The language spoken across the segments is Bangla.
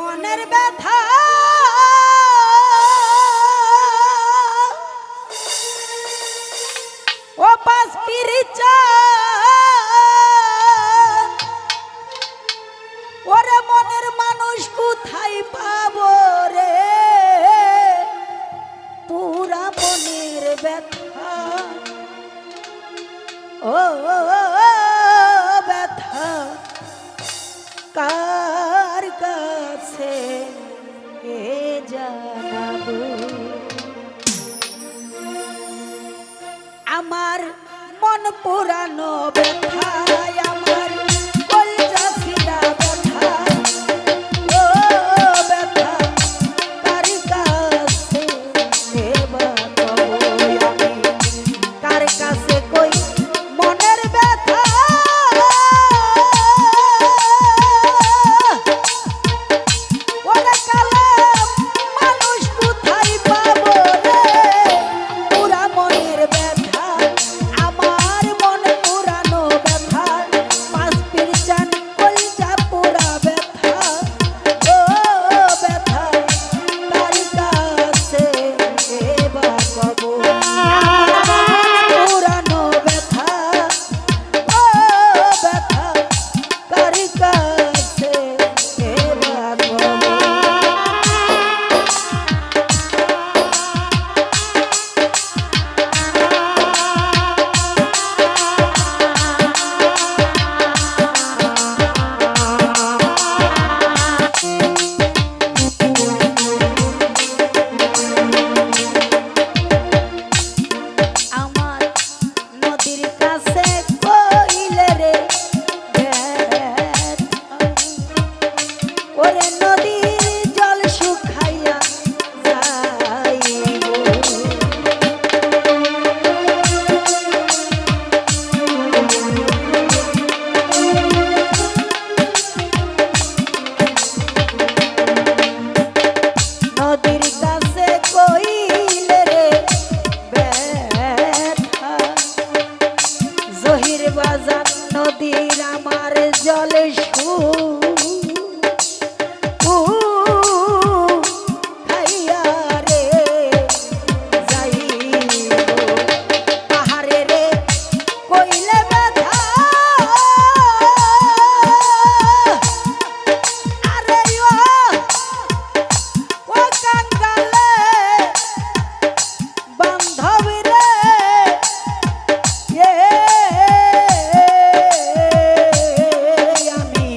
মনের ব্যথা ও পাশ পিরিচা ওরে মনের মানুষ কোথায় পাবো রে পুরা মনের ব্যথা ও ব্যথা কার কাছে জানাবো আমার মন পুরানো ব্যথা আমার কলজা ছিড়া ব্যথা ও ব্যথা কার কাছে বাবো আমি কার কাছে কই মনের ব্যথা ওরে কালাম মানুষ কোথায় পাবো রে পুরা মনের ব্যথা আমার মন পুরানো ব্যথা পাঁচ পিরচান কলজা পুরা ব্যথা ও ব্যথা কার কাছে বাবো পুরানো ব্যথা ও ব্যথা কার কাছে বাবো আমার নদীর কাছে কইলে রে ব্যথা ওরে নদীর জল শুকাইয়া যাইব নদীর কাছে কইলে রে ব্যথা জহির বাজার নদীর আমার জল খাইয়া রে যাইব পাহাড়ে রে কইলে ব্যথা আরে ও কাঙ্গালে বান্ধবী রে আমি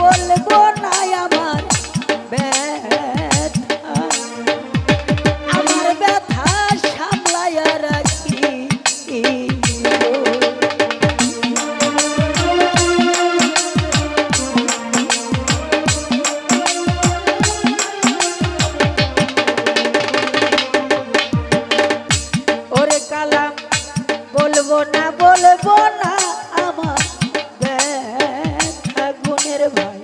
বলবো না আমার ব্যথা, আমার ব্যথা সামলাইয়া রাখি। ওরে কালাম বলবো না আমার ব্যথা, গুণের ভাই